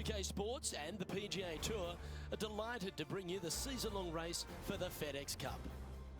2K Sports and the PGA Tour are delighted to bring you the season-long race for the FedEx Cup.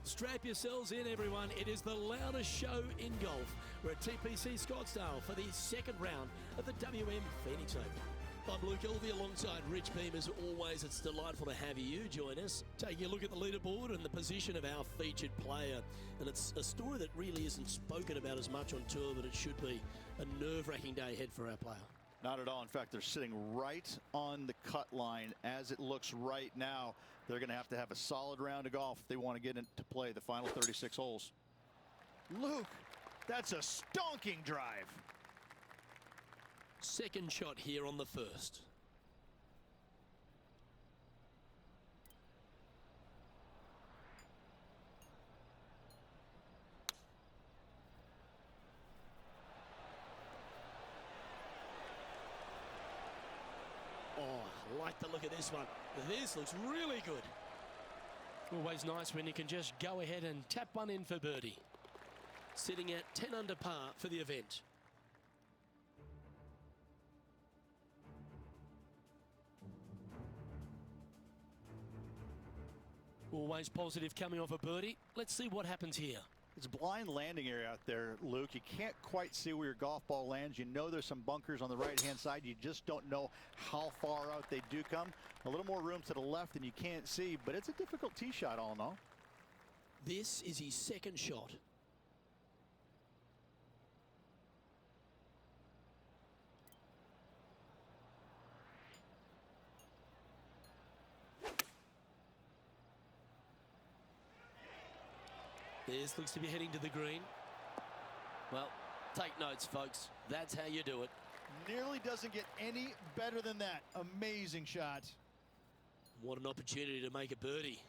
Strap yourselves in, everyone. It is the loudest show in golf. We're at TPC Scottsdale for the second round of the WM Phoenix Open. I'm Luke Elvey alongside Rich Beam. As always, it's delightful to have you join us. Taking a look at the leaderboard and the position of our featured player. And it's a story that really isn't spoken about as much on tour, but it should be a nerve-wracking day ahead for our player. Not at all. In fact, they're sitting right on the cut line as it looks right now. They're going to have a solid round of golf if they want to get into play the final 36 holes. Luke, that's a stonking drive. Second shot here on the first. Oh, I like the look of this one. This looks really good. Always nice when you can just go ahead and tap one in for birdie. Sitting at 10 under par for the event. Always positive coming off a birdie. Let's see what happens here. It's a blind landing area out there, Luke. You can't quite see where your golf ball lands. You know there's some bunkers on the right-hand side. You just don't know how far out they do come. A little more room to the left than you can't see, but it's a difficult tee shot all in all. This is his second shot. This looks to be heading to the green. Well, take notes, folks. That's how you do it. Nearly doesn't get any better than that. Amazing shot. What an opportunity to make a birdie.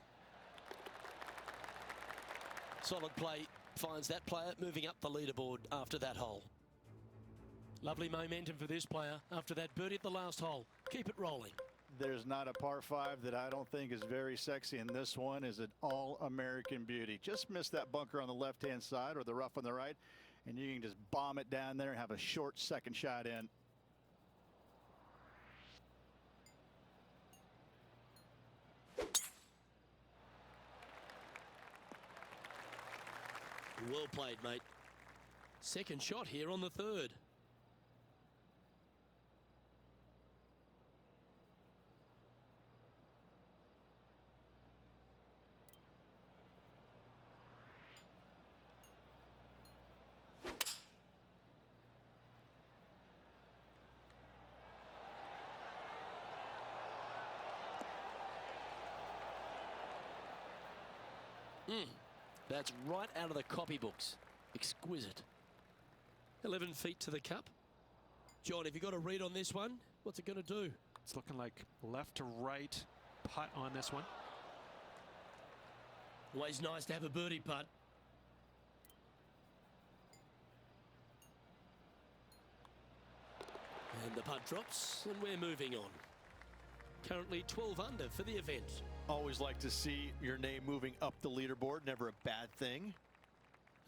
Solid play finds that player moving up the leaderboard after that hole. Lovely momentum for this player after that birdie at the last hole. Keep it rolling. There's not a par 5 that I don't think is very sexy, and this one is an all-American beauty. Just miss that bunker on the left-hand side or the rough on the right, and you can just bomb it down there and have a short second shot in. Well played, mate. Second shot here on the third. That's right out of the copybooks. Exquisite. 11 feet to the cup. John, have you got a read on this one? What's it going to do? It's looking like left to right putt on this one. Always nice to have a birdie putt. And the putt drops, and we're moving on. Currently 12 under for the event. Always like to see your name moving up the leaderboard. Never a bad thing.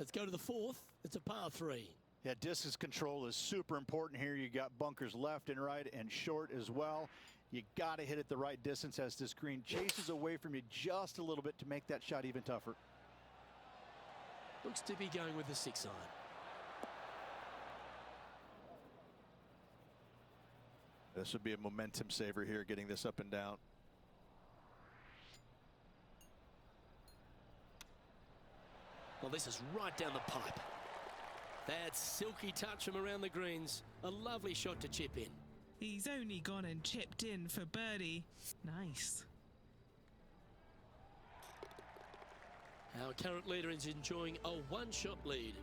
Let's go to the fourth. It's a par 3. Yeah, distance control is super important here. You got bunkers left and right and short as well. You got to hit it the right distance as this green chases away from you just a little bit to make that shot even tougher. Looks to be going with the 6-iron. This would be a momentum saver here, getting this up and down. Well, this is right down the pipe. That silky touch from around the greens. A lovely shot to chip in. He's only gone and chipped in for birdie. Nice. Our current leader is enjoying a one-shot lead.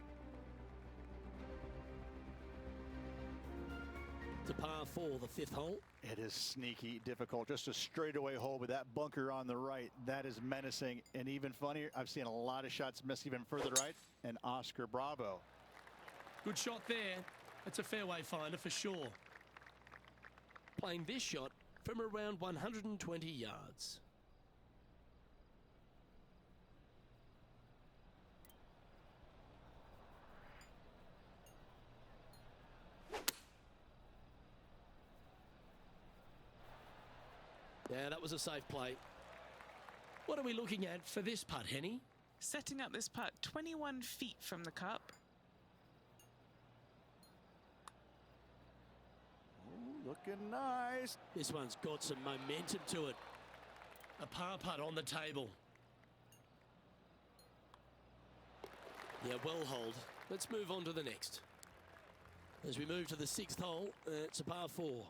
It's a par 4, the 5th hole. It is sneaky difficult. Just a straightaway hole with that bunker on the right. That is menacing. And even funnier, I've seen a lot of shots miss even further right. And Oscar Bravo. Good shot there. It's a fairway finder for sure. Playing this shot from around 120 yards. Yeah, that was a safe play. What are we looking at for this putt, Henny? Setting up this putt 21 feet from the cup. Ooh, looking nice. This one's got some momentum to it. A par putt on the table. Yeah, well hold. Let's move on to the next. As we move to the 6th hole, it's a par 4.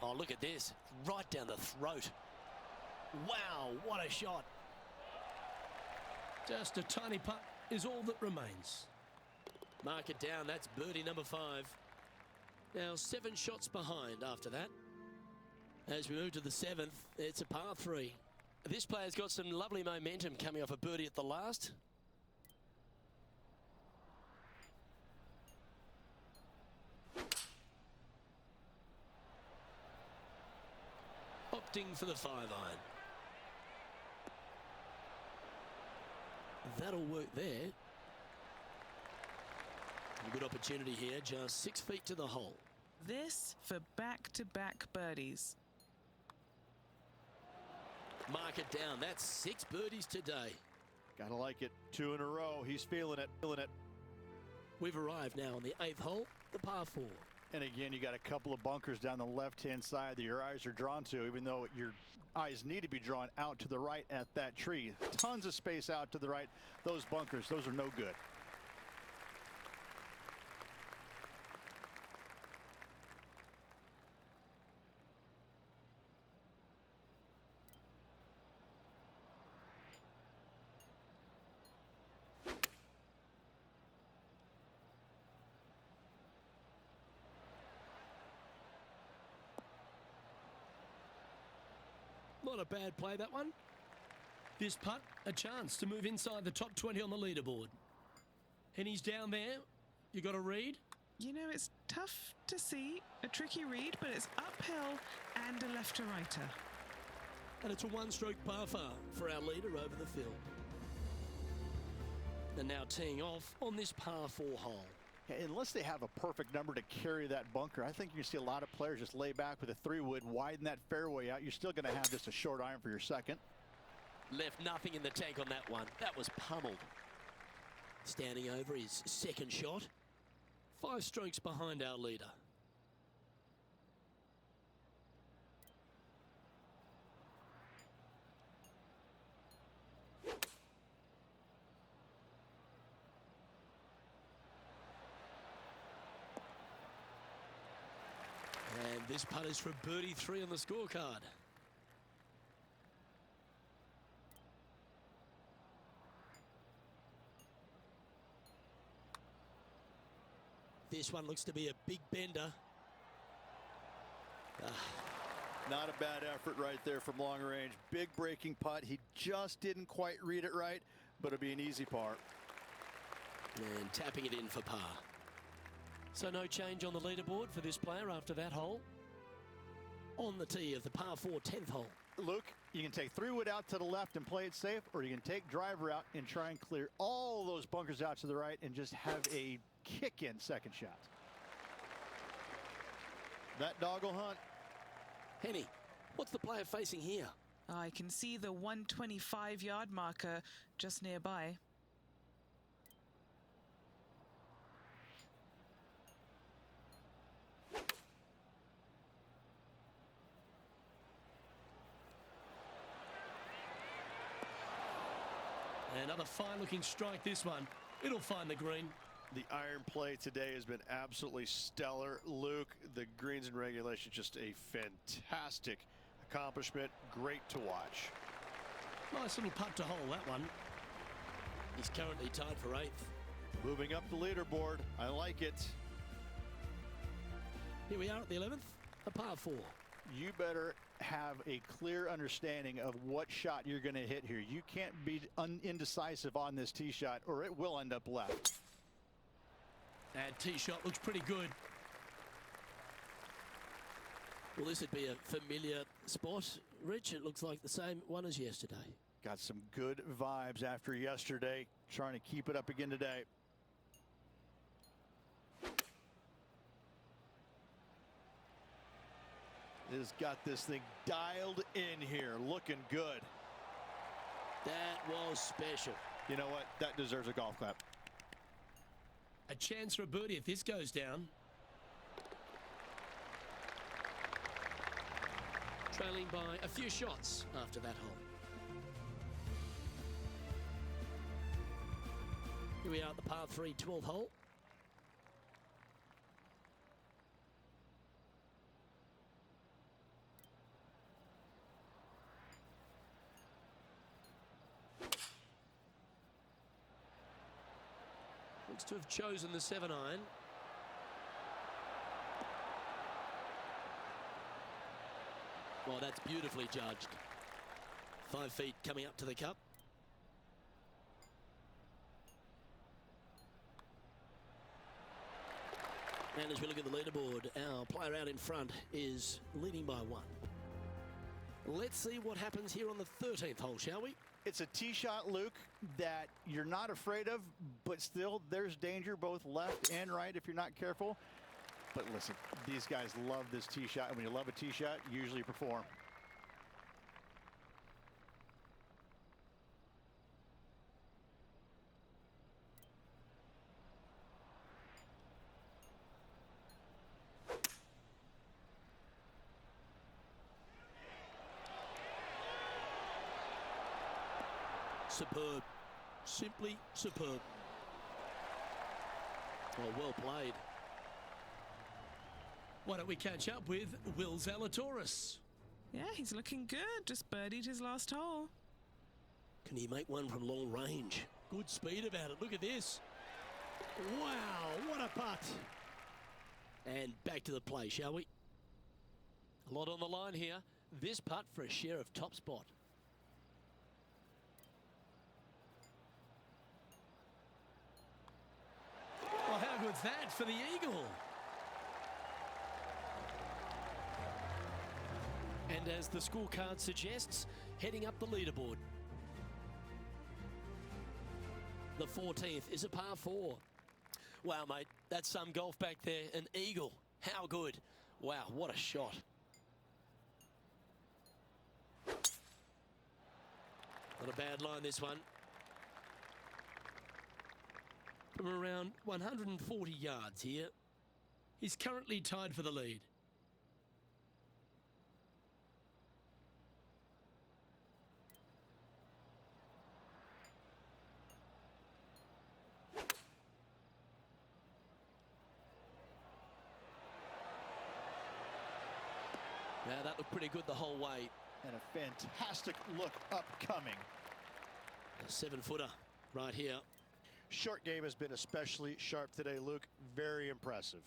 Oh, look at this. Right down the throat. Wow, what a shot. Just a tiny putt is all that remains. Mark it down. That's birdie number 5. Now 7 shots behind after that. As we move to the 7th, it's a par 3. This player's got some lovely momentum coming off a birdie at the last. Opting for the 5-iron. That'll work there. A good opportunity here, just 6 feet to the hole. This for back-to-back birdies. Mark it down. That's 6 birdies today. Gotta like it. 2 in a row. He's feeling it. We've arrived now on the 8th hole, the par 4. And again, you got a couple of bunkers down the left-hand side that your eyes are drawn to, even though your eyes need to be drawn out to the right at that tree. Tons of space out to the right. Those bunkers, those are no good. Not a bad play, that one. This putt, a chance to move inside the top 20 on the leaderboard. And he's down there. You got a read? You know, it's tough to see, a tricky read, but it's uphill and a left-to-righter. And it's a 1-stroke par 5 for our leader over the field. And now teeing off on this par 4 hole. Unless they have a perfect number to carry that bunker, I think you can see a lot of players just lay back with a 3-wood, widen that fairway out. You're still going to have just a short iron for your second. Left nothing in the tank on that one. That was pummeled. Standing over his second shot. 5 strokes behind our leader. And this putt is for birdie 3 on the scorecard. This one looks to be a big bender. Not a bad effort right there from long range. Big breaking putt. He just didn't quite read it right, but it'll be an easy par. And tapping it in for par. So no change on the leaderboard for this player after that hole. On the tee of the par 4 10th hole. Luke, you can take 3-wood out to the left and play it safe, or you can take driver out and try and clear all those bunkers out to the right and just have a kick-in second shot. That dog will hunt. Henny, what's the player facing here? I can see the 125-yard marker just nearby. Another fine-looking strike, this one. It'll find the green. The iron play today has been absolutely stellar. Luke, the greens and regulation, just a fantastic accomplishment. Great to watch. Nice little putt to hole, that one. He's currently tied for 8th. Moving up the leaderboard. I like it. Here we are at the 11th, a par 4. you better have a clear understanding of what shot you're going to hit here. You can't be indecisive on this tee shot or it will end up left. And tee shot looks pretty good. Well, this would be a familiar spot, Rich. It looks like the same one as yesterday. Got some good vibes after yesterday. Trying to keep it up again today. Has got this thing dialed in here. Looking good. That was special. You know what? That deserves a golf clap. A chance for a birdie if this goes down. Trailing by a few shots after that hole. Here we are at the par 3 12th hole. Looks to have chosen the 7-iron. Well, that's beautifully judged. 5 feet coming up to the cup. And as we look at the leaderboard, our player out in front is leading by 1. Let's see what happens here on the 13th hole, shall we? It's a tee shot, Luke, that you're not afraid of, but still there's danger both left and right if you're not careful. But listen, these guys love this tee shot, and when you love a tee shot, you usually perform. Superb. Simply superb. Well played. Why don't we catch up with Will Zalatoris? Yeah, he's looking good. Just birdied his last hole. Can he make one from long range? Good speed about it. Look at this. Wow, what a putt. And back to the play, shall we? A lot on the line here. This putt for a share of top spot. Well, how good's that for the eagle? And as the scorecard suggests, heading up the leaderboard. The 14th is a par 4. Wow, mate, that's some golf back there. An eagle. How good. Wow, what a shot. Not a bad line, this one. From around 140 yards here. He's currently tied for the lead. Now that looked pretty good the whole way. And a fantastic look upcoming. A 7-footer right here. Short game has been especially sharp today, Luke. Very impressive.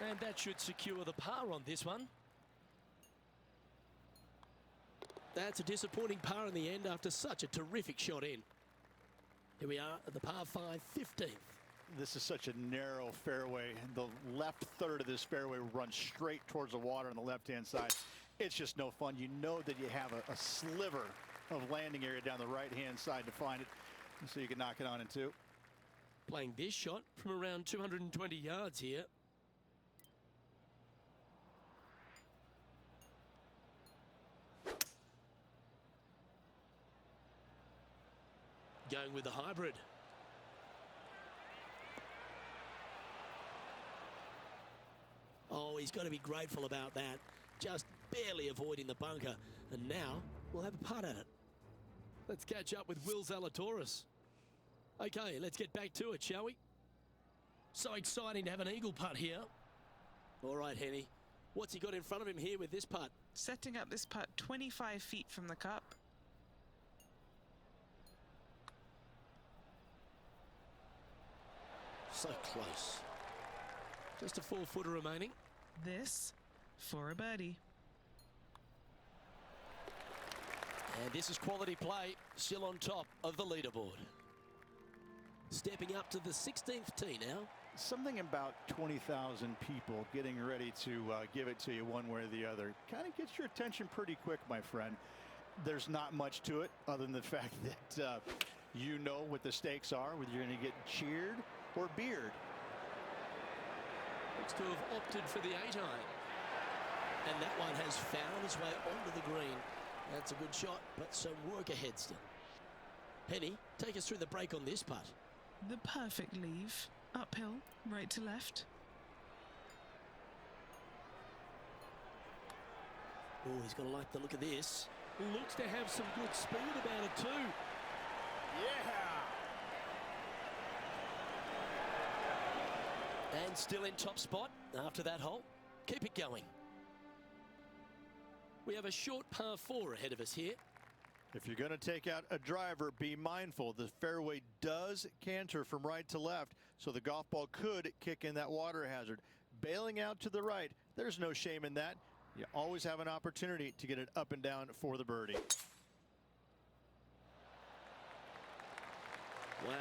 And that should secure the par on this one. That's a disappointing par in the end after such a terrific shot in. Here we are at the par 5 15th. This is such a narrow fairway. The left third of this fairway runs straight towards the water on the left-hand side. It's just no fun. You know that you have a sliver of landing area down the right-hand side to find it, so you can knock it on in two. Playing this shot from around 220 yards here. Going with the hybrid. Oh, he's got to be grateful about that. Just barely avoiding the bunker. And now we'll have a putt at it. Let's catch up with Will Zalatoris. Okay, let's get back to it, shall we? So exciting to have an eagle putt here. All right, Henny. What's he got in front of him here with this putt? Setting up this putt 25 feet from the cup. So close. Just a 4-footer remaining. This for a birdie. And this is quality play, still on top of the leaderboard. Stepping up to the 16th tee now. Something about 20,000 people getting ready to give it to you one way or the other kind of gets your attention pretty quick, my friend. There's not much to it other than the fact that you know what the stakes are, whether you're going to get cheered or beered. Looks to have opted for the 8-iron. And that one has found its way onto the green. That's a good shot, but some work ahead still. Penny, take us through the break on this putt. The perfect leave. Uphill, right to left. Oh, he's going to like the look of this. Looks to have some good speed about it too. Yeah! And still in top spot after that hole. Keep it going. We have a short par 4 ahead of us here. If you're going to take out a driver, be mindful. The fairway does canter from right to left, so the golf ball could kick in that water hazard. Bailing out to the right, there's no shame in that. You always have an opportunity to get it up and down for the birdie. Wow,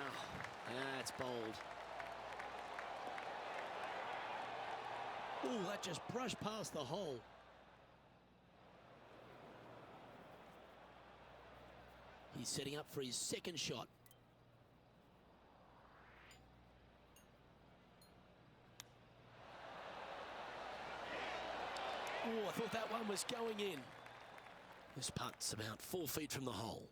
that's bold. Oh, that just brushed past the hole. He's setting up for his second shot. Oh, I thought that one was going in. This putt's about 4 feet from the hole.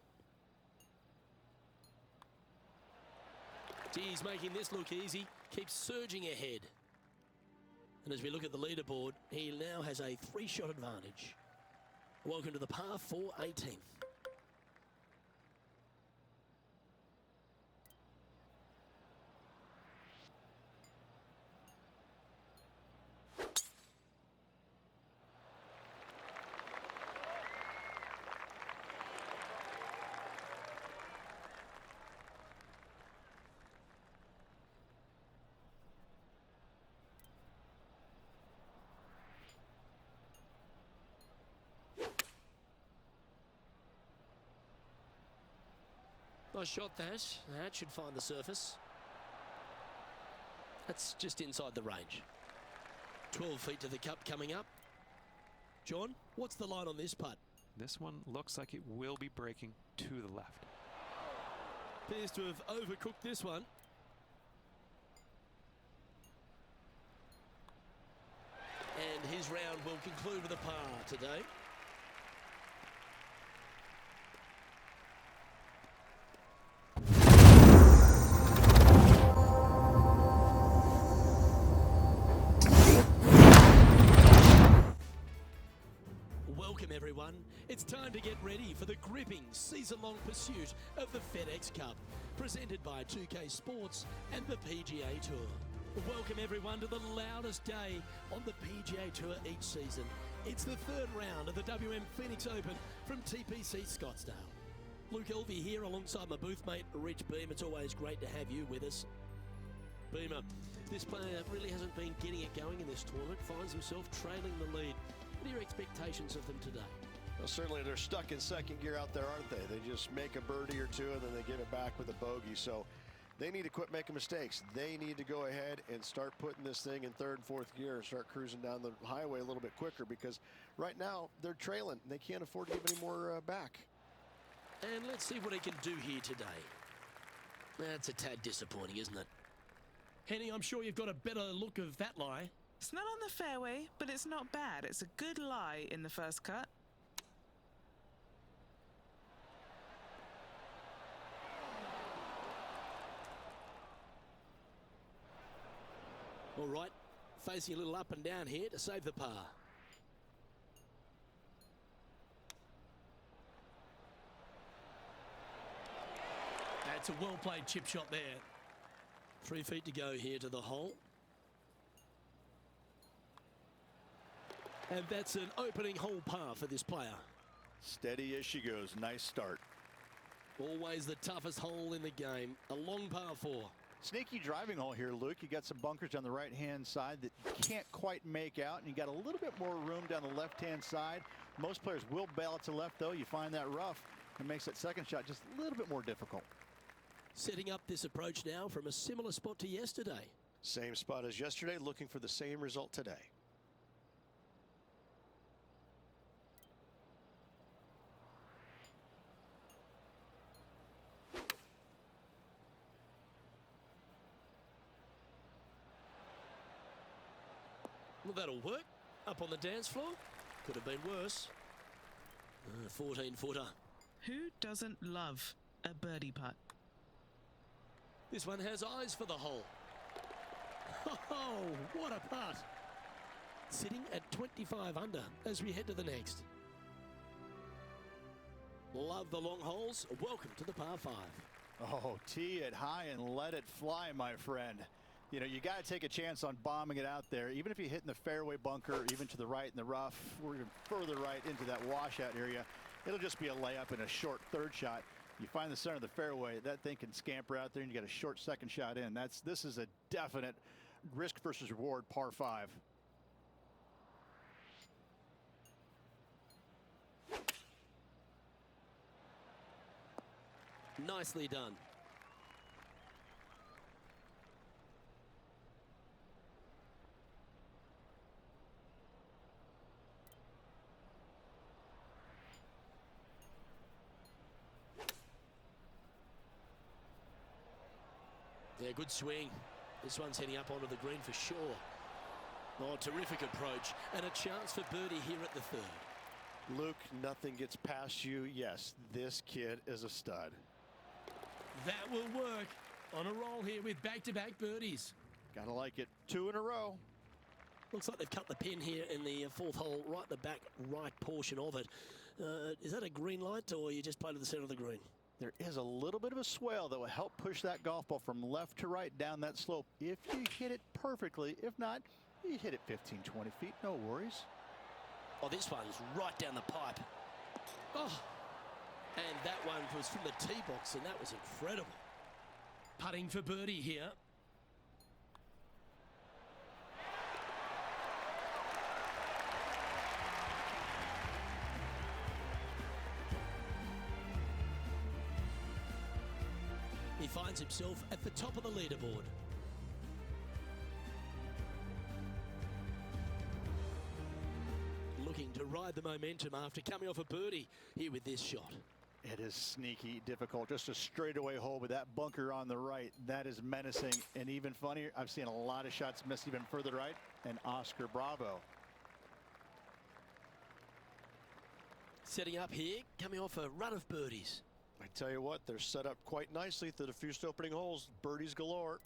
Gee, he's making this look easy. Keeps surging ahead. And as we look at the leaderboard, he now has a 3-shot advantage. Welcome to the par 4 18th. Nice shot, that. That should find the surface. That's just inside the range. 12 feet to the cup coming up. John, what's the line on this putt? This one looks like it will be breaking to the left. Appears to have overcooked this one. And his round will conclude with a par today. Welcome everyone. It's time to get ready for the gripping season-long pursuit of the FedEx Cup, presented by 2K Sports and the PGA Tour. Welcome everyone to the loudest day on the PGA Tour each season. It's the third round of the WM Phoenix Open from TPC Scottsdale. Luke Elvey here alongside my booth mate Rich Beam. It's always great to have you with us. Beamer, this player really hasn't been getting it going in this tournament, finds himself trailing the lead. What are your expectations of them today? Well, certainly they're stuck in second gear out there, aren't they? They just make a birdie or two and then they give it back with a bogey. So they need to quit making mistakes. They need to go ahead and start putting this thing in third and fourth gear and start cruising down the highway a little bit quicker, because right now they're trailing. They can't afford to give any more back. And let's see what he can do here today. That's a tad disappointing, isn't it? Henny, I'm sure you've got a better look of that lie. It's not on the fairway, but it's not bad. It's a good lie in the first cut. All right, facing a little up and down here to save the par. That's a well-played chip shot there. 3 feet to go here to the hole. And that's an opening hole par for this player. Steady as she goes. Nice start. Always the toughest hole in the game. A long par 4. Sneaky driving hole here, Luke. You got some bunkers on the right-hand side that you can't quite make out, and you got a little bit more room down the left-hand side. Most players will bail it to left, though. You find that rough. It makes that second shot just a little bit more difficult. Setting up this approach now from a similar spot to yesterday. Same spot as yesterday, looking for the same result today. Well, that'll work. Up on the dance floor. Could have been worse. 14-footer. Who doesn't love a birdie putt? This one has eyes for the hole. Oh, what a putt. Sitting at 25 under as we head to the next. Love the long holes. Welcome to the par 5. Oh, tee it high and let it fly, my friend. You know, you got to take a chance on bombing it out there. Even if you hit in the fairway bunker, even to the right in the rough, or even further right into that washout area, it'll just be a layup and a short third shot. You find the center of the fairway, that thing can scamper out there, and you got a short second shot in. This is a definite risk versus reward par 5. Nicely done. Yeah, good swing. This one's heading up onto the green for sure. Oh, terrific approach. And a chance for birdie here at the third. Luke, nothing gets past you. Yes, this kid is a stud. That will work. On a roll here with back-to-back birdies. Gotta like it. 2 in a row. Looks like they've cut the pin here in the fourth hole, right in the back right portion of it. Is that a green light, or you just play to the center of the green? There is a little bit of a swell that will help push that golf ball from left to right down that slope if you hit it perfectly. If not, you hit it 15, 20 feet, no worries. Oh, this one's right down the pipe. Oh, and that one was from the tee box, and that was incredible. Putting for birdie here. He finds himself at the top of the leaderboard. Looking to ride the momentum after coming off a birdie here with this shot. It is sneaky difficult. Just a straightaway hole with that bunker on the right. That is menacing. And even funnier, I've seen a lot of shots miss even further right. And Oscar Bravo. Setting up here, coming off a run of birdies. I tell you what, they're set up quite nicely through the first opening holes. Birdies galore.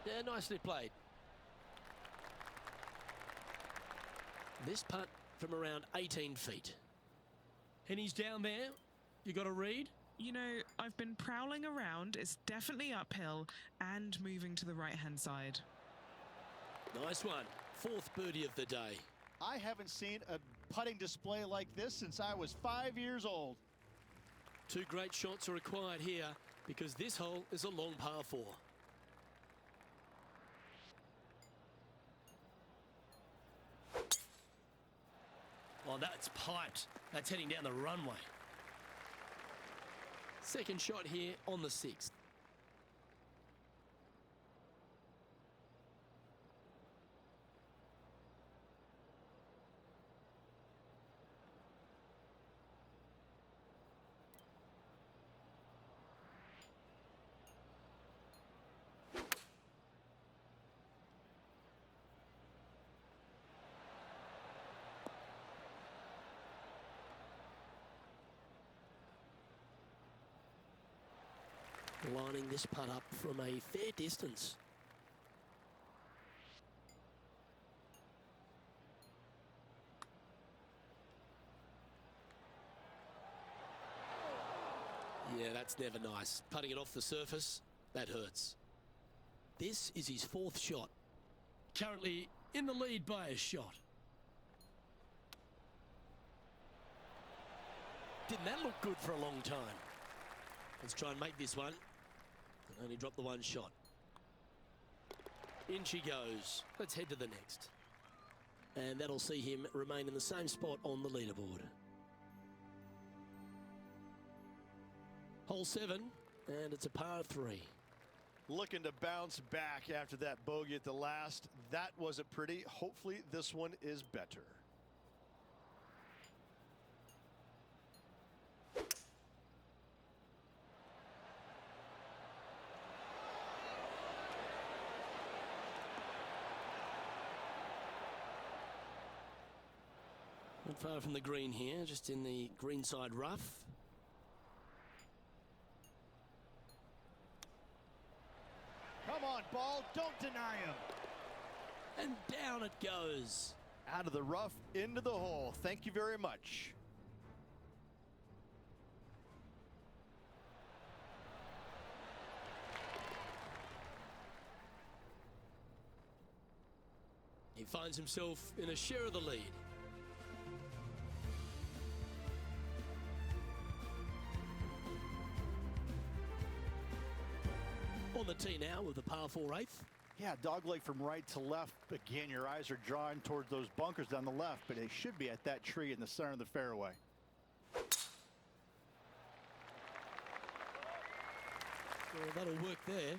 Yeah, nicely played. This putt from around 18 feet. And he's down there. You got a read? You know, I've been prowling around. It's definitely uphill and moving to the right-hand side. Nice one. Fourth birdie of the day. I haven't seen a putting display like this since I was 5 years old. 2 great shots are required here because this hole is a long par 4. Oh, that's piped. That's heading down the runway. Second shot here on the 6th. Lining this putt up from a fair distance. Yeah, that's never nice. Putting it off the surface, that hurts. This is his 4th shot. currently in the lead by a shot. Didn't that look good for a long time? Let's try and make this one. And only drop the one shot. In she goes. Let's head to the next. And that'll see him remain in the same spot on the leaderboard. Hole 7, and it's a par 3. Looking to bounce back after that bogey at the last. That wasn't pretty. Hopefully this one is better. Not far from the green here, just in the greenside rough. Come on, ball. Don't deny him. And down it goes. Out of the rough, into the hole. Thank you very much. He finds himself in a share of the lead. On the tee now with the par 4/8. Yeah, dogleg from right to left. Again, your eyes are drawn towards those bunkers down the left, but they should be at that tree in the center of the fairway. Well, that'll work there.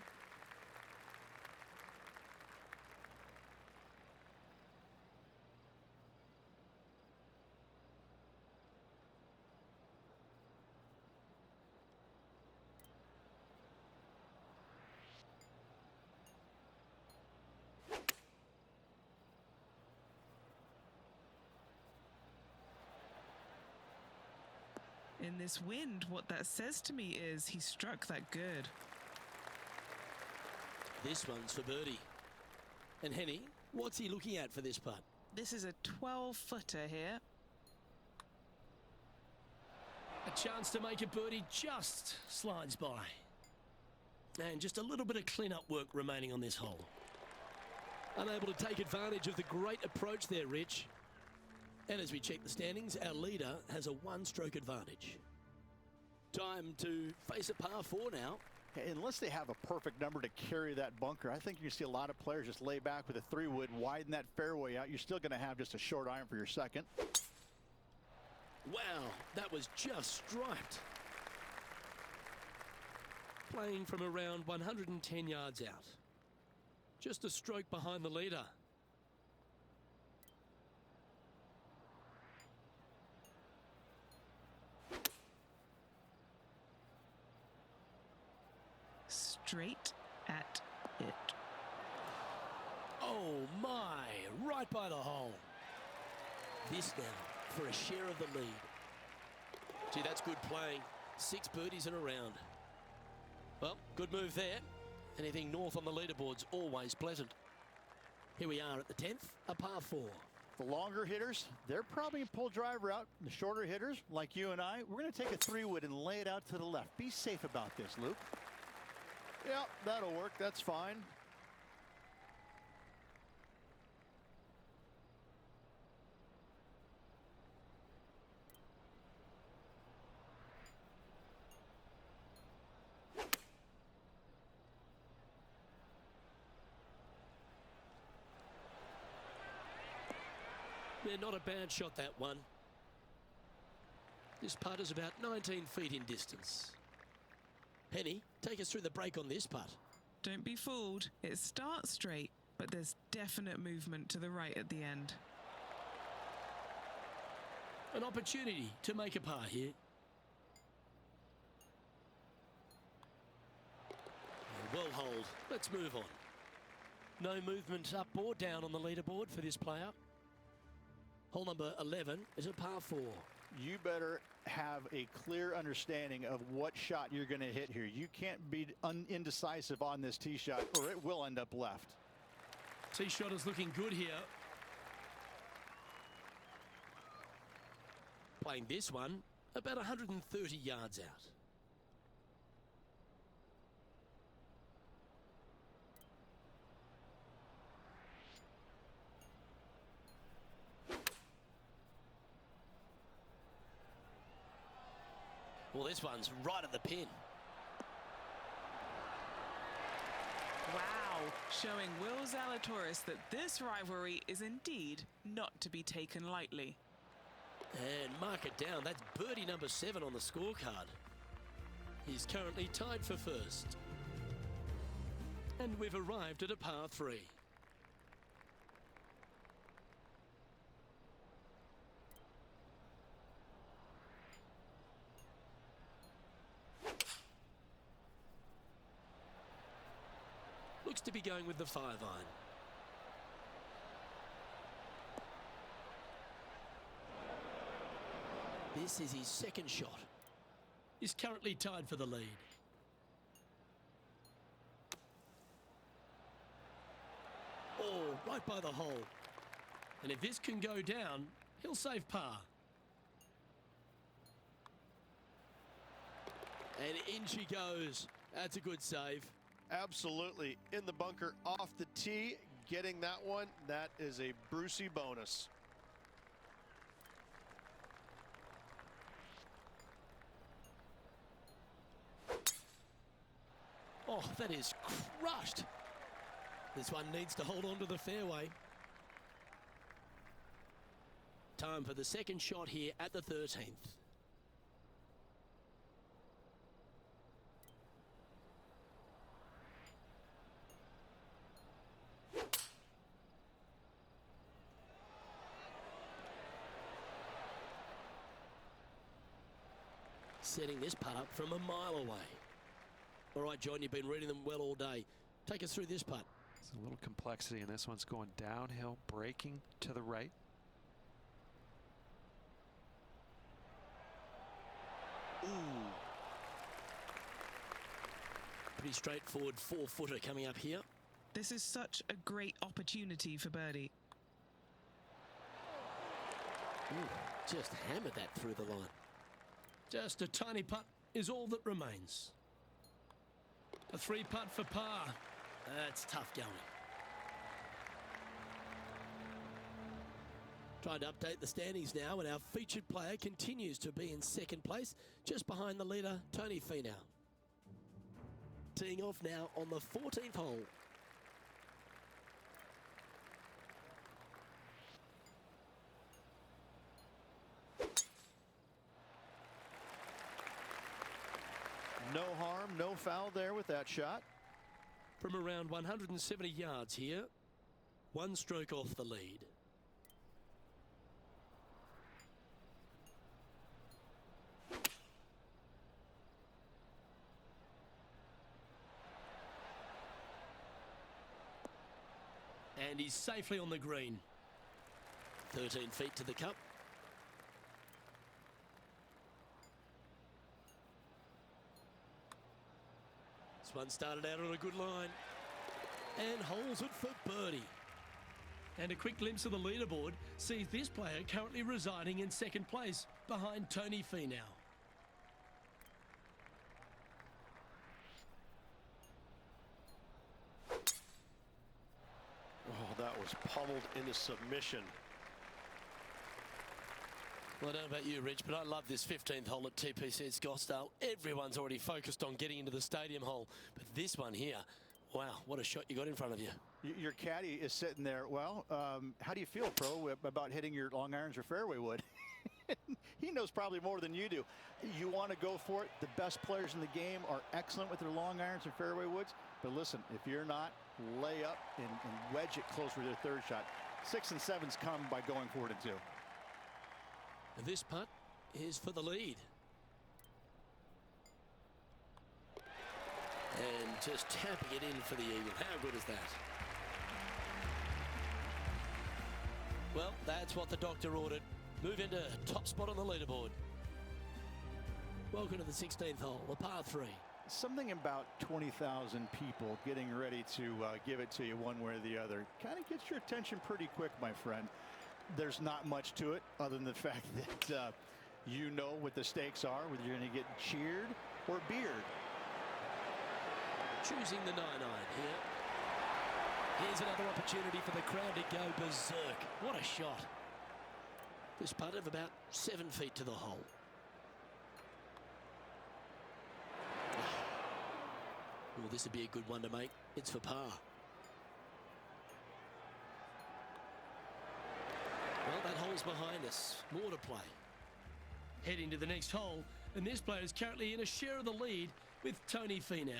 In this wind, what that says to me is he struck that good. This one's for birdie. And Henny, what's he looking at for this putt? This is a 12-footer here. A chance to make a birdie just slides by. And just a little bit of clean-up work remaining on this hole. Unable to take advantage of the great approach there, Rich. And as we check the standings, our leader has a one-stroke advantage. Time to face a par 4 now. Unless they have a perfect number to carry that bunker, I think you see a lot of players just lay back with a 3-wood, widen that fairway out. You're still going to have just a short iron for your second. Wow, that was just striped. Playing from around 110 yards out. Just a stroke behind the leader. Straight at it. Oh my, right by the hole. This now for a share of the lead. Gee, that's good playing. 6 birdies in a round. Well, good move there. Anything north on the leaderboard's always pleasant. Here we are at the 10th, a par 4. The longer hitters, they're probably a pull driver out. The shorter hitters, like you and I, we're going to take a 3-wood and lay it out to the left. Be safe about this, Luke. Yeah, that'll work. That's fine. Yeah, not a bad shot, that one. This putt is about 19 feet in distance. Penny, take us through the break on this putt. Don't be fooled. It starts straight, but there's definite movement to the right at the end. An opportunity to make a par here. Well hold. Let's move on. No movement up or down on the leaderboard for this player. Hole number 11 is a par 4. You better have a clear understanding of what shot you're going to hit here. You can't be indecisive on this tee shot or it will end up left. Tee shot is looking good here. Playing this one about 130 yards out. Well, this one's right at the pin. Wow, showing Will Zalatoris that this rivalry is indeed not to be taken lightly. And mark it down. That's birdie number 7 on the scorecard. He's currently tied for first. And we've arrived at a par 3. Looks to be going with the 5-iron. This is his second shot. He's currently tied for the lead. Oh, right by the hole. And if this can go down, he'll save par. And in she goes. That's a good save. Absolutely. In the bunker, off the tee, getting that one. That is a Brucey bonus. Oh, that is crushed. This one needs to hold on to the fairway. Time for the second shot here at the 13th. Setting this putt up from a mile away. All right, John, you've been reading them well all day. Take us through this putt. There's a little complexity, and this one's going downhill, breaking to the right. Ooh. Pretty straightforward 4-footer coming up here. This is such a great opportunity for birdie. Ooh, just hammered that through the line. Just a tiny putt is all that remains. A 3-putt for par. That's tough going. Trying to update the standings now, and our featured player continues to be in second place, just behind the leader, Tony Finau. Teeing off now on the 14th hole. No harm, no foul there with that shot. From around 170 yards here, 1 stroke off the lead. And he's safely on the green. 13 feet to the cup. This one started out on a good line and holds it for birdie. And a quick glimpse of the leaderboard sees this player currently residing in second place behind Tony Finau. Oh, that was pummeled into submission. Well, I don't know about you, Rich, but I love this 15th hole at TPC at Scottsdale. Everyone's already focused on getting into the stadium hole. But this one here, wow, what a shot you got in front of you. Your caddy is sitting there. Well, how do you feel, Pro, about hitting your long irons or fairway wood? He knows probably more than you do. You want to go for it. The best players in the game are excellent with their long irons and fairway woods. But listen, if you're not, lay up and wedge it close for their third shot. 6 and 7s come by going for it in 2. And this putt is for the lead. And just tapping it in for the eagle. How good is that? Well, that's what the doctor ordered. Move into top spot on the leaderboard. Welcome to the 16th hole, the par 3. Something about 20,000 people getting ready to give it to you one way or the other kind of gets your attention pretty quick, my friend. There's not much to it other than the fact that you know what the stakes are, whether you're going to get cheered or beered. Choosing the 9-iron here. Here's another opportunity for the crowd to go berserk. What a shot. This putt of about 7 feet to the hole. Well, this would be a good one to make. It's for par. Well, that hole's behind us. More to play. Heading to the next hole, and this player is currently in a share of the lead with Tony Finau.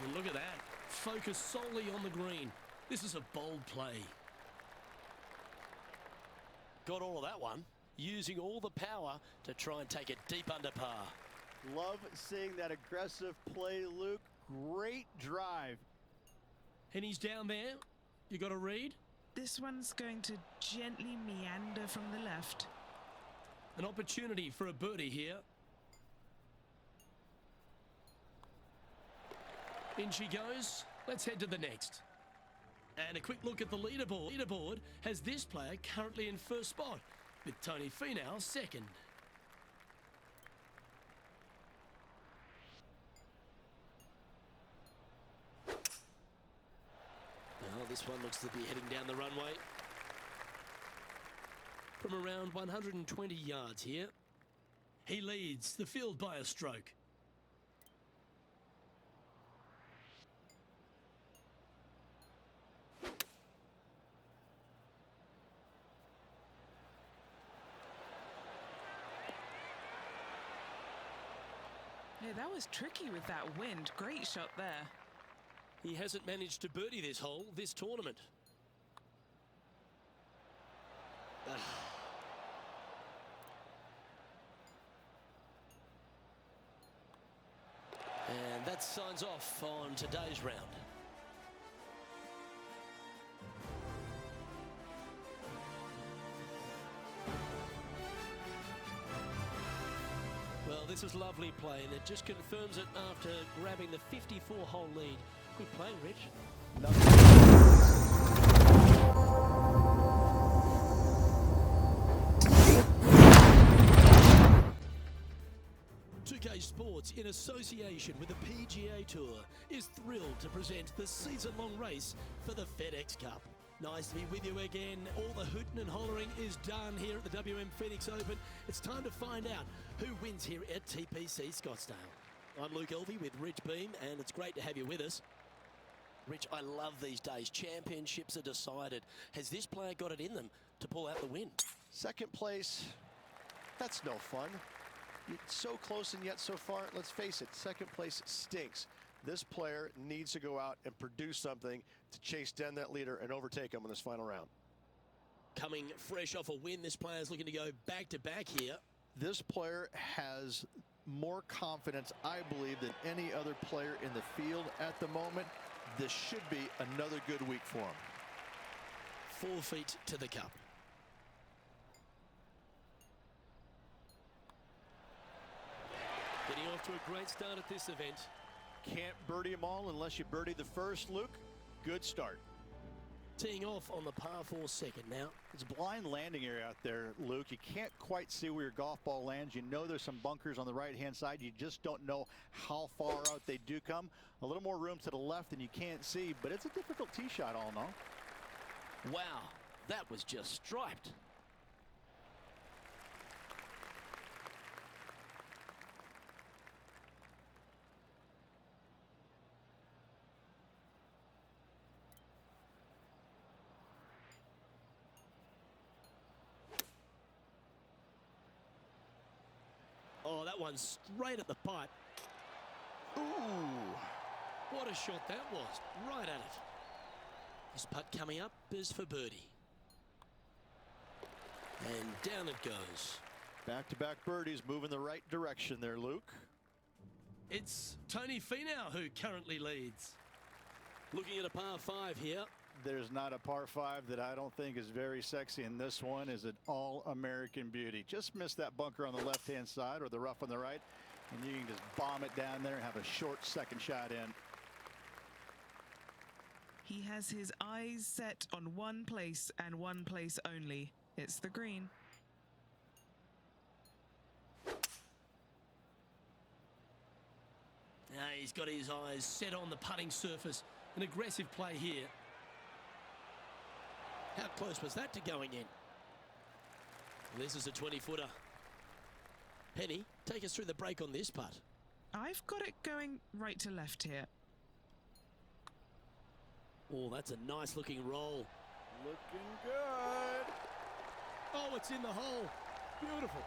And look at that. Focus solely on the green. This is a bold play. Got all of that one. Using all the power to try and take it deep under par. Love seeing that aggressive play, Luke. Great drive. And he's down there. You got a read? This one's going to gently meander from the left. An opportunity for a birdie here. In she goes. Let's head to the next. And a quick look at the leaderboard. Leaderboard has this player currently in first spot, with Tony Finau second. Well, this one looks to be heading down the runway. From around 120 yards here. He leads the field by a stroke. Yeah, that was tricky with that wind. Great shot there. He hasn't managed to birdie this hole this tournament. And that signs off on today's round. Well, this is lovely play, and it just confirms it after grabbing the 54-hole lead. Good play, Rich. 2K Sports, in association with the PGA Tour, is thrilled to present the season-long race for the FedEx Cup. Nice to be with you again. All the hooting and hollering is done here at the WM Phoenix Open. It's time to find out who wins here at TPC Scottsdale. I'm Luke Elvey with Rich Beam, and it's great to have you with us. Rich, I love these days. Championships are decided. Has this player got it in them to pull out the win? Second place, that's no fun. It's so close and yet so far. Let's face it, second place stinks. This player needs to go out and produce something to chase down that leader and overtake him in this final round. Coming fresh off a win, this player is looking to go back-to-back here. This player has more confidence, I believe, than any other player in the field at the moment. This should be another good week for him. 4 feet to the cup. Getting off to a great start at this event. Can't birdie them all unless you birdie the first, Luke. Good start. Teeing off on the par 4 second now. It's a blind landing area out there, Luke. You can't quite see where your golf ball lands. You know there's some bunkers on the right-hand side. You just don't know how far out they do come. A little more room to the left than you can't see, but it's a difficult tee shot all in all. Wow, that was just striped. Oh, that one's straight at the pipe. Ooh. What a shot that was. Right at it. This putt coming up is for birdie. And down it goes. Back-to-back birdies moving the right direction there, Luke. It's Tony Finau who currently leads. Looking at a par 5 here. There's not a par 5 that I don't think is very sexy, and this one is an all-American beauty. Just miss that bunker on the left-hand side or the rough on the right, and you can just bomb it down there and have a short second shot in. He has his eyes set on one place and one place only. It's the green. Now he's got his eyes set on the putting surface. An aggressive play here. How close was that to going in? This is a 20-footer. Penny, take us through the break on this putt. I've got it going right to left here. Oh, that's a nice looking roll. Looking good. Oh, it's in the hole. Beautiful.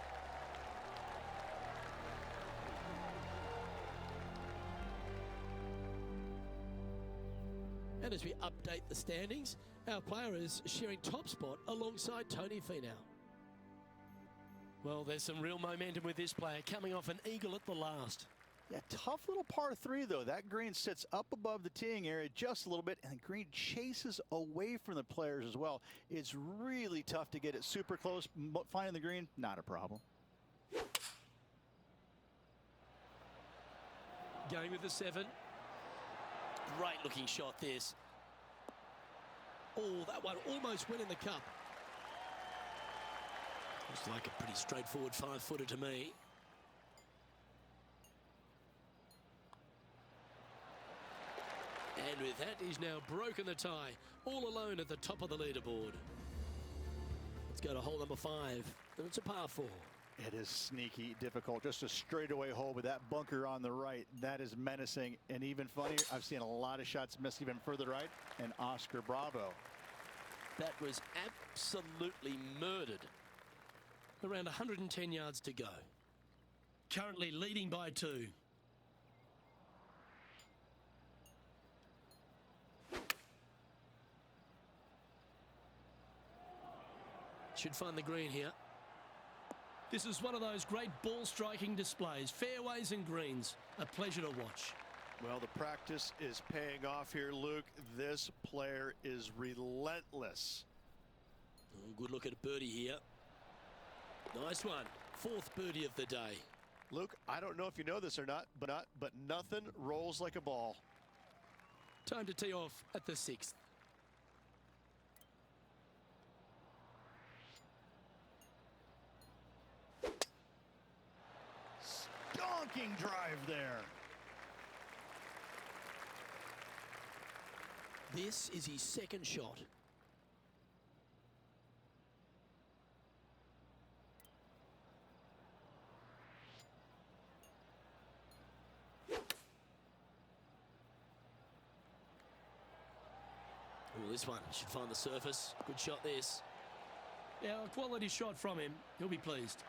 And as we update the standings, our player is sharing top spot alongside Tony Finau. Well, there's some real momentum with this player coming off an eagle at the last. Yeah, tough little par 3 though. That green sits up above the teeing area just a little bit, and the green chases away from the players as well. It's really tough to get it super close. Finding the green, not a problem. Going with the 7. Great looking shot this. Oh, that one almost went in the cup. Looks like a pretty straightforward 5-footer to me. And with that, he's now broken the tie, all alone at the top of the leaderboard. Let's go to hole number 5, and it's a par 4. It is sneaky difficult. Just a straightaway hole with that bunker on the right. That is menacing. And even funnier, I've seen a lot of shots miss even further right. And Oscar Bravo. That was absolutely murdered. Around 110 yards to go. Currently leading by 2. Should find the green here. This is one of those great ball striking displays. Fairways and greens. A pleasure to watch. Well, the practice is paying off here, Luke. This player is relentless. Oh, good look at a birdie here. Nice one. 4th birdie of the day. Luke, I don't know if you know this or not, but nothing rolls like a ball. Time to tee off at the 6th. Stonking drive there. This is his 2nd shot. Oh, this one should find the surface. Good shot this. Yeah, a quality shot from him. He'll be pleased.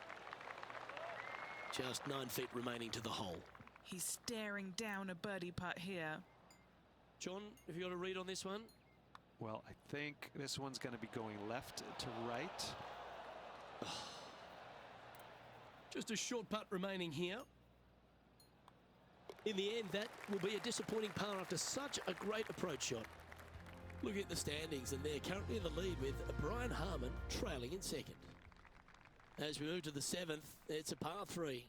Just 9 feet remaining to the hole. He's staring down a birdie putt here. John, have you got a read on this one? Well, I think this one's going to be going left to right. Just a short putt remaining here. In the end, that will be a disappointing par after such a great approach shot. Look at the standings, and they're currently in the lead with Brian Harman trailing in 2nd. As we move to the 7th, it's a par 3.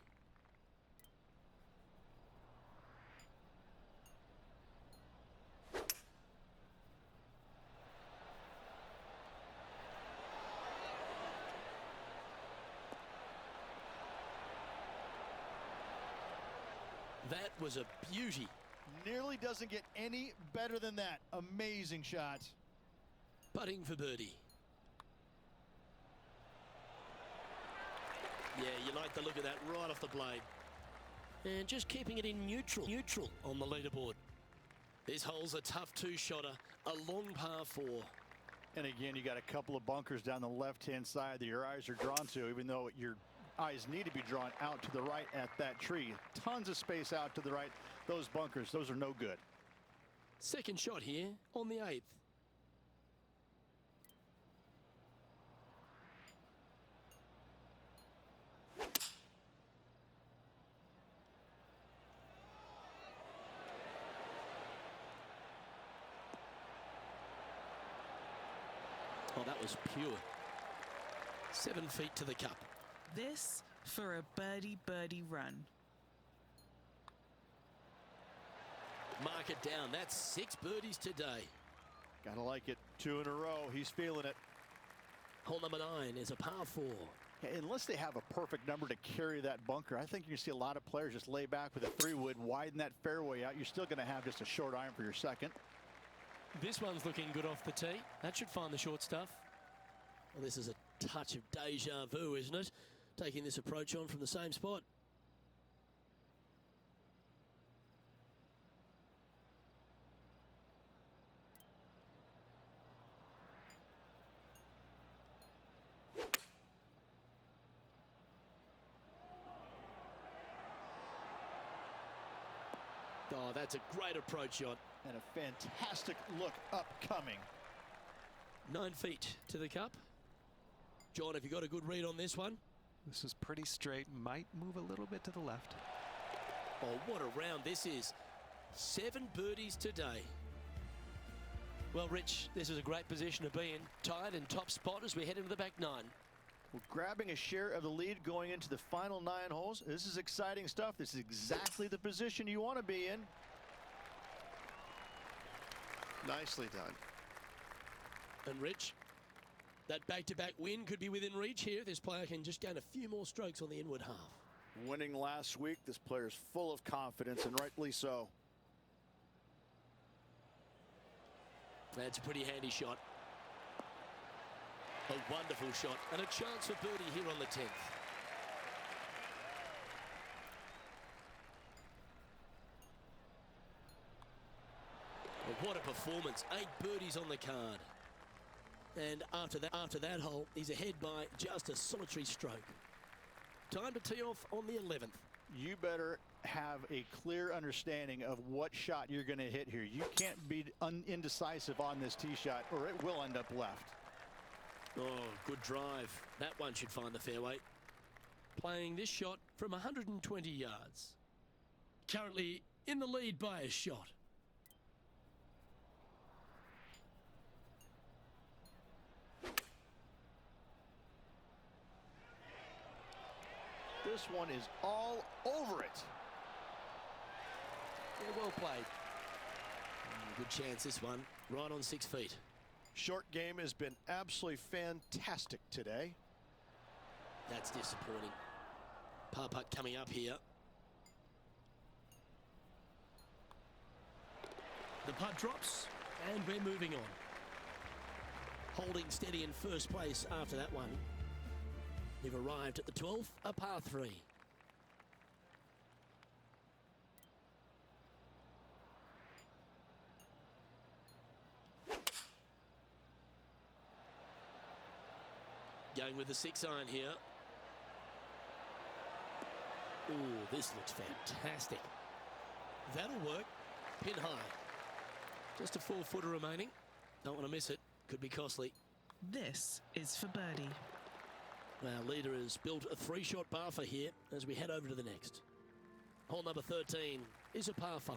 That was a beauty. Nearly doesn't get any better than that. Amazing shot. Putting for birdie. Yeah, you like the look of that right off the blade. And just keeping it in neutral on the leaderboard. This hole's a tough 2-shotter, a long par 4. And again, you got a couple of bunkers down the left-hand side that your eyes are drawn to, even though your eyes need to be drawn out to the right at that tree. Tons of space out to the right. Those bunkers, those are no good. 2nd shot here on the 8th. Oh, that was pure. 7 feet to the cup. This for a birdie run. Mark it down. That's 6 birdies today. Gotta like it. 2 in a row. He's feeling it. Hole number 9 is a par 4. Unless they have a perfect number to carry that bunker, I think you're going to see a lot of players just lay back with a 3-wood, widen that fairway out. You're still going to have just a short iron for your 2nd. This one's looking good off the tee. That should find the short stuff. Well, this is a touch of deja vu, isn't it? Taking this approach on from the same spot. Oh, that's a great approach shot. And a fantastic look upcoming. 9 feet to the cup. John, have you got a good read on this one? This is pretty straight. Might move a little bit to the left. Oh, what a round this is. 7 birdies today. Well, Rich, this is a great position to be in. Tied in top spot as we head into the back 9. Well, grabbing a share of the lead going into the final 9 holes. This is exciting stuff. This is exactly the position you want to be in. Nicely done. And Rich, that back-to-back win could be within reach here. This player can just gain a few more strokes on the inward half. Winning last week, this player's full of confidence, and rightly so. That's a pretty handy shot. A wonderful shot and a chance for birdie here on the 10th. Well, what a performance. 8 birdies on the card. And after that hole, he's ahead by just a solitary stroke. Time to tee off on the 11th. You better have a clear understanding of what shot you're going to hit here. You can't be indecisive on this tee shot or it will end up left. Oh, good drive. That one should find the fairway. Playing this shot from 120 yards. Currently in the lead by a shot. This one is all over it. Yeah, well played. Good chance this one. Right on 6 feet. Short game has been absolutely fantastic today. That's disappointing. Par putt coming up here. The putt drops and we're moving on. Holding steady in first place after that one. We've arrived at the 12th, a par 3. Going with the 6 iron here. Ooh, this looks fantastic. That'll work. Pin high. Just a 4-footer remaining. Don't want to miss it. Could be costly. This is for birdie. Our leader has built a 3-shot buffer here as we head over to the next. Hole number 13 is a par 5.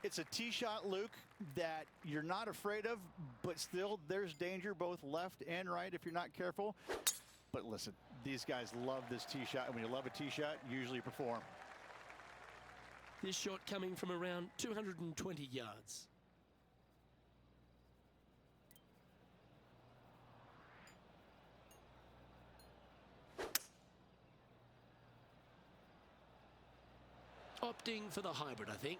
It's a tee shot, Luke, that you're not afraid of, but still there's danger both left and right if you're not careful. But listen, these guys love this tee shot, and when you love a tee shot, you usually perform. This shot coming from around 220 yards. Opting for the hybrid, I think.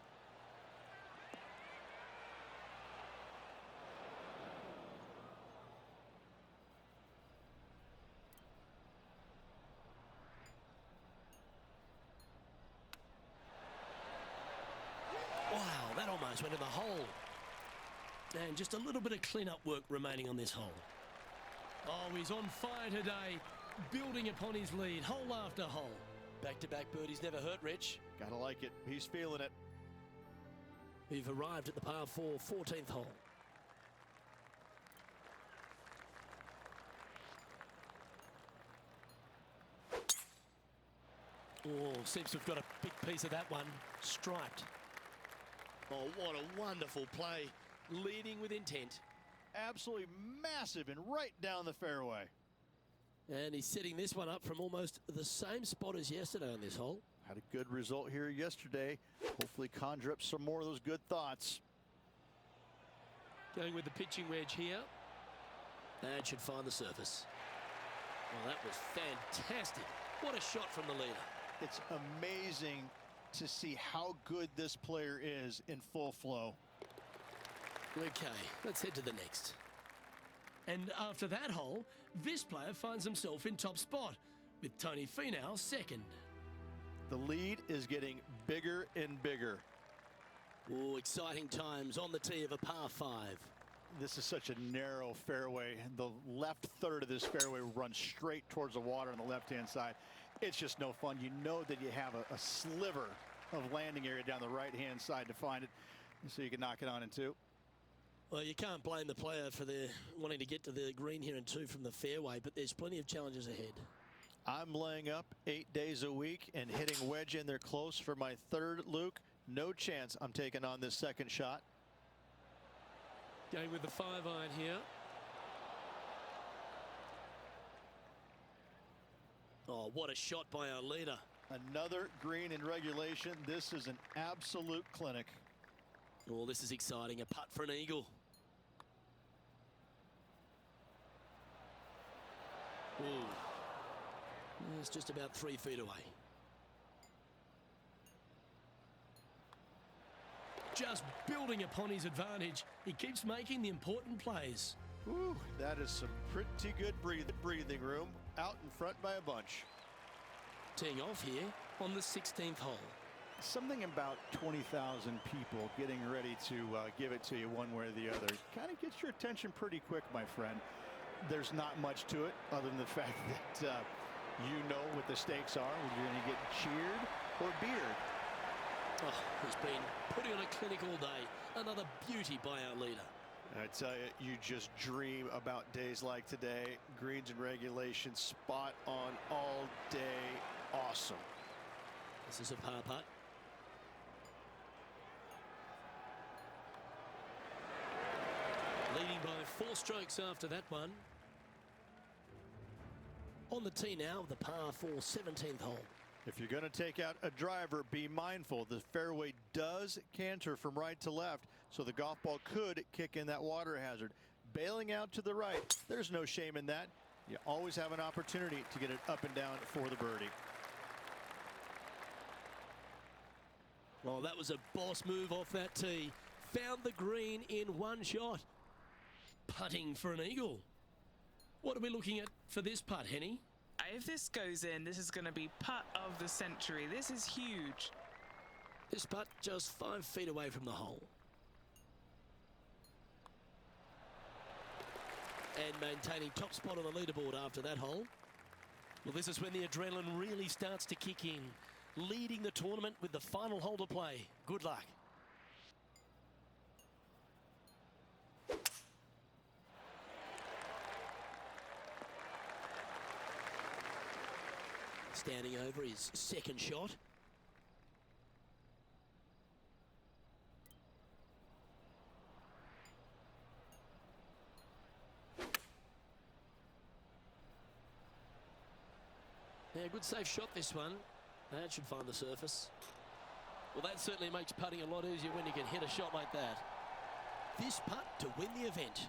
Wow, that almost went in the hole. And just a little bit of clean-up work remaining on this hole. Oh, he's on fire today, building upon his lead, hole after hole. Back-to-back birdies never hurt, Rich. Gotta like it. He's feeling it. We've arrived at the par 4, 14th hole. Oh, seems to have got a big piece of that one. Striped. Oh, what a wonderful play. Leading with intent. Absolutely massive and right down the fairway. And he's setting this one up from almost the same spot as yesterday on this hole. Had a good result here yesterday. Hopefully conjure up some more of those good thoughts. Going with the pitching wedge here. That should find the surface. Well, that was fantastic. What a shot from the leader. It's amazing to see how good this player is in full flow. Okay, let's head to the next. And after that hole, this player finds himself in top spot, with Tony Finau second. The lead is getting bigger and bigger. Oh, exciting times on the tee of a par 5. This is such a narrow fairway. The left third of this fairway runs straight towards the water on the left-hand side. It's just no fun. You know that you have a sliver of landing area down the right-hand side to find it, so you can knock it on in 2. Well, you can't blame the player for wanting to get to the green here in 2 from the fairway, but there's plenty of challenges ahead. I'm laying up 8 days a week and hitting wedge in there close for my 3rd, Luke. No chance I'm taking on this second shot. Going with the 5-iron here. Oh, what a shot by our leader. Another green in regulation. This is an absolute clinic. Oh, this is exciting. A putt for an eagle. Ooh. It's just about 3 feet away. Just building upon his advantage. He keeps making the important plays. Ooh, that is some pretty good breathing room out in front by a bunch. Teeing off here on the 16th hole. Something about 20,000 people getting ready to give it to you one way or the other kind of gets your attention pretty quick, my friend. There's not much to it other than the fact that you know what the stakes are when you're going to get cheered or beered. Oh, he's been putting on a clinic all day. Another beauty by our leader. I tell you, you just dream about days like today. Greens and regulation, spot on all day. Awesome. This is a par putt. Leading by 4 strokes after that one. On the tee now, the par 4 17th hole. If you're going to take out a driver, be mindful. The fairway does canter from right to left, so the golf ball could kick in that water hazard. Bailing out to the right, there's no shame in that. You always have an opportunity to get it up and down for the birdie. Well, that was a boss move off that tee. Found the green in 1 shot. Putting for an eagle. What are we looking at for this putt, Henny? If this goes in, this is going to be putt of the century. This is huge. This putt just 5 feet away from the hole. And maintaining top spot on the leaderboard after that hole. Well, this is when the adrenaline really starts to kick in. Leading the tournament with the final hole to play. Good luck. Standing over his second shot. Yeah, good safe shot this one. That should find the surface. Well, that certainly makes putting a lot easier when you can hit a shot like that. This putt to win the event.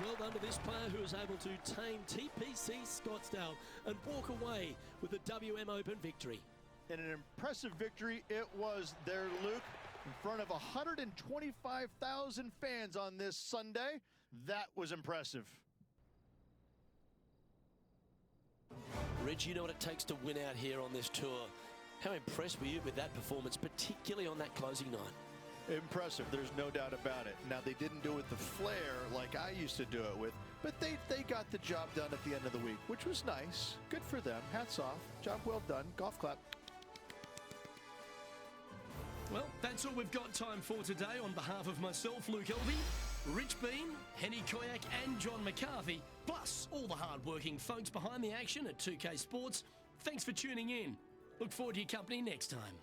Well done to this player who was able to tame TPC Scottsdale and walk away with a WM Open victory. And an impressive victory it was there, Luke, in front of 125,000 fans on this Sunday. That was impressive. Rich, you know what it takes to win out here on this tour. How impressed were you with that performance, particularly on that closing night? Impressive, there's no doubt about it. Now, they didn't do it with the flair like I used to do it with, but they got the job done at the end of the week, which was nice. Good for them. Hats off. Job well done. Golf clap. Well, that's all we've got time for today. On behalf of myself, Luke Elvey, Rich Bean, Henny Koyak and John McCarthy, plus all the hard-working folks behind the action at 2K Sports, thanks for tuning in. Look forward to your company next time.